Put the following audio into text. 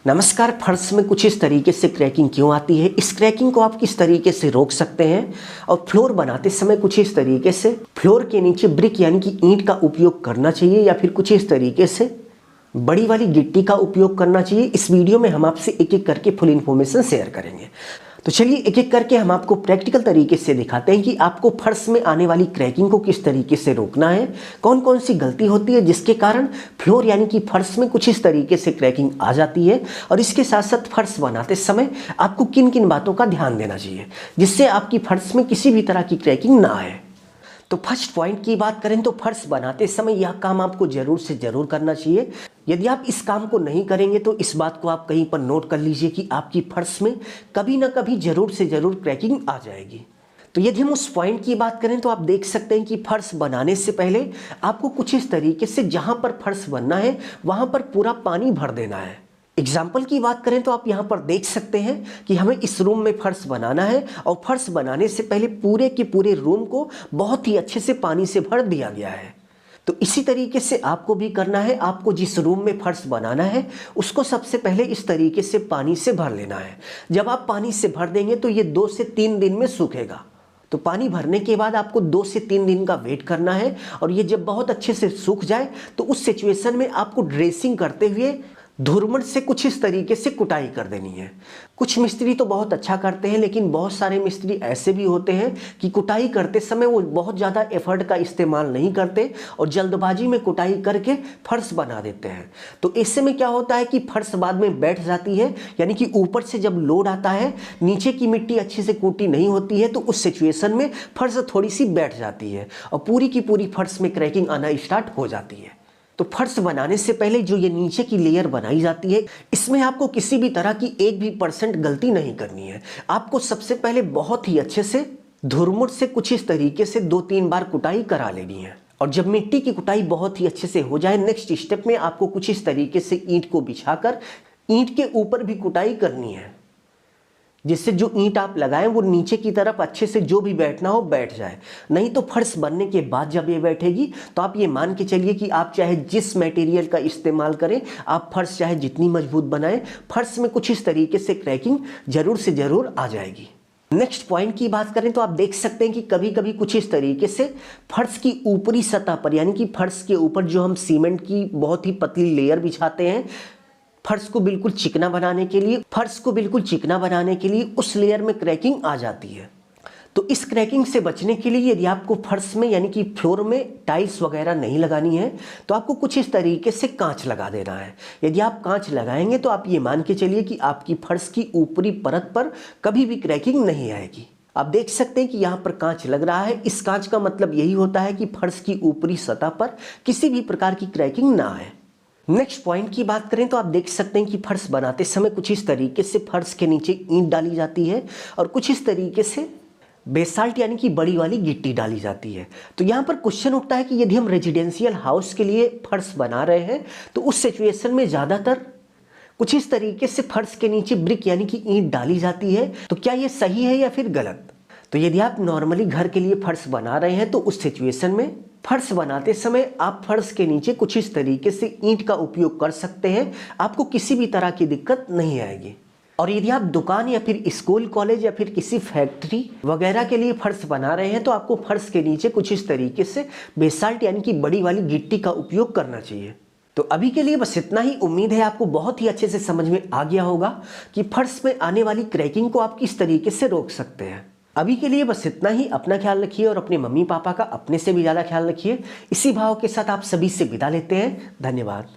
नमस्कार। फर्श में कुछ इस तरीके से क्रैकिंग क्यों आती है, इस क्रैकिंग को आप किस तरीके से रोक सकते हैं और फ्लोर बनाते समय कुछ इस तरीके से फ्लोर के नीचे ब्रिक यानी कि ईंट का उपयोग करना चाहिए या फिर कुछ इस तरीके से बड़ी वाली गिट्टी का उपयोग करना चाहिए। इस वीडियो में हम आपसे एक एक करके फुल इन्फॉर्मेशन शेयर करेंगे। तो चलिए एक एक करके हम आपको प्रैक्टिकल तरीके से दिखाते हैं कि आपको फर्श में आने वाली क्रैकिंग को किस तरीके से रोकना है, कौन कौन सी गलती होती है जिसके कारण फ्लोर यानी कि फर्श में कुछ इस तरीके से क्रैकिंग आ जाती है, और इसके साथ साथ फर्श बनाते समय आपको किन किन बातों का ध्यान देना चाहिए जिससे आपकी फर्श में किसी भी तरह की क्रैकिंग ना आए। तो फर्स्ट पॉइंट की बात करें तो फर्श बनाते समय यह काम आपको जरूर से जरूर करना चाहिए। यदि आप इस काम को नहीं करेंगे तो इस बात को आप कहीं पर नोट कर लीजिए कि आपकी फर्श में कभी ना कभी जरूर से जरूर क्रैकिंग आ जाएगी। तो यदि हम उस पॉइंट की बात करें तो आप देख सकते हैं कि फर्श बनाने से पहले आपको कुछ इस तरीके से जहां पर फर्श बनना है वहां पर पूरा पानी भर देना है। एग्जाम्पल की बात करें तो आप यहाँ पर देख सकते हैं कि हमें इस रूम में फर्श बनाना है और फर्श बनाने से पहले पूरे के पूरे रूम को बहुत ही अच्छे से पानी से भर दिया गया है। तो इसी तरीके से आपको भी करना है। आपको जिस रूम में फर्श बनाना है उसको सबसे पहले इस तरीके से पानी से भर लेना है। जब आप पानी से भर देंगे तो ये 2 से 3 दिन में सूखेगा। तो पानी भरने के बाद आपको 2 से 3 दिन का वेट करना है, और ये जब बहुत अच्छे से सूख जाए तो उस सिचुएशन में आपको ड्रेसिंग करते हुए धूर्मन से कुछ इस तरीके से कुटाई कर देनी है। कुछ मिस्त्री तो बहुत अच्छा करते हैं, लेकिन बहुत सारे मिस्त्री ऐसे भी होते हैं कि कुटाई करते समय वो बहुत ज़्यादा एफर्ट का इस्तेमाल नहीं करते और जल्दबाजी में कुटाई करके फर्श बना देते हैं। तो ऐसे में क्या होता है कि फर्श बाद में बैठ जाती है, यानी कि ऊपर से जब लोड आता है नीचे की मिट्टी अच्छे से कूटी नहीं होती है, तो उस सिचुएशन में फर्श थोड़ी सी बैठ जाती है और पूरी की पूरी फर्श में क्रैकिंग आना स्टार्ट हो जाती है। तो फर्श बनाने से पहले जो ये नीचे की लेयर बनाई जाती है इसमें आपको किसी भी तरह की 1% गलती नहीं करनी है। आपको सबसे पहले बहुत ही अच्छे से धुरमुट से कुछ इस तरीके से 2-3 बार कुटाई करा लेनी है, और जब मिट्टी की कुटाई बहुत ही अच्छे से हो जाए नेक्स्ट स्टेप में आपको कुछ इस तरीके से ईंट को बिछाकर ईंट के ऊपर भी कुटाई करनी है, जिससे जो ईंट आप लगाएं वो नीचे की तरफ अच्छे से जो भी बैठना हो बैठ जाए। नहीं तो फर्श बनने के बाद जब ये बैठेगी तो आप ये मान के चलिए कि आप चाहे जिस मटेरियल का इस्तेमाल करें, आप फर्श चाहे जितनी मजबूत बनाएं, फर्श में कुछ इस तरीके से क्रैकिंग जरूर से जरूर आ जाएगी। नेक्स्ट पॉइंट की बात करें तो आप देख सकते हैं कि कभी कभी कुछ इस तरीके से फर्श की ऊपरी सतह पर, यानी कि फर्श के ऊपर जो हम सीमेंट की बहुत ही पतली लेयर बिछाते हैं फर्श को बिल्कुल चिकना बनाने के लिए, उस लेयर में क्रैकिंग आ जाती है। तो इस क्रैकिंग से बचने के लिए यदि आपको फर्श में यानी कि फ्लोर में टाइल्स वगैरह नहीं लगानी है तो आपको कुछ इस तरीके से कांच लगा देना है। यदि आप कांच लगाएंगे तो आप ये मान के चलिए कि आपकी फर्श की ऊपरी परत पर कभी भी क्रैकिंग नहीं आएगी। आप देख सकते हैं कि यहाँ पर कांच लग रहा है। इस कांच का मतलब यही होता है कि फर्श की ऊपरी सतह पर किसी भी प्रकार की क्रैकिंग ना आए। नेक्स्ट पॉइंट की बात करें तो आप देख सकते हैं कि फर्श बनाते समय कुछ इस तरीके से फर्श के नीचे ईंट डाली जाती है और कुछ इस तरीके से बेसाल्ट यानी कि बड़ी वाली गिट्टी डाली जाती है। तो यहाँ पर क्वेश्चन उठता है कि यदि हम रेजिडेंशियल हाउस के लिए फर्श बना रहे हैं तो उस सिचुएशन में ज़्यादातर कुछ इस तरीके से फर्श के नीचे ब्रिक यानी कि ईंट डाली जाती है। तो क्या ये सही है या फिर गलत? तो यदि आप नॉर्मली घर के लिए फर्श बना रहे हैं तो उस सिचुएशन में फर्श बनाते समय आप फर्श के नीचे कुछ इस तरीके से ईंट का उपयोग कर सकते हैं, आपको किसी भी तरह की दिक्कत नहीं आएगी। और यदि आप दुकान या फिर स्कूल कॉलेज या फिर किसी फैक्ट्री वगैरह के लिए फर्श बना रहे हैं तो आपको फर्श के नीचे कुछ इस तरीके से बेसाल्ट यानी कि बड़ी वाली गिट्टी का उपयोग करना चाहिए। तो अभी के लिए बस इतना ही। उम्मीद है आपको बहुत ही अच्छे से समझ में आ गया होगा कि फर्श में आने वाली क्रैकिंग को आप किस तरीके से रोक सकते हैं। अभी के लिए बस इतना ही। अपना ख्याल रखिए और अपने मम्मी पापा का अपने से भी ज़्यादा ख्याल रखिए। इसी भाव के साथ आप सभी से विदा लेते हैं। धन्यवाद।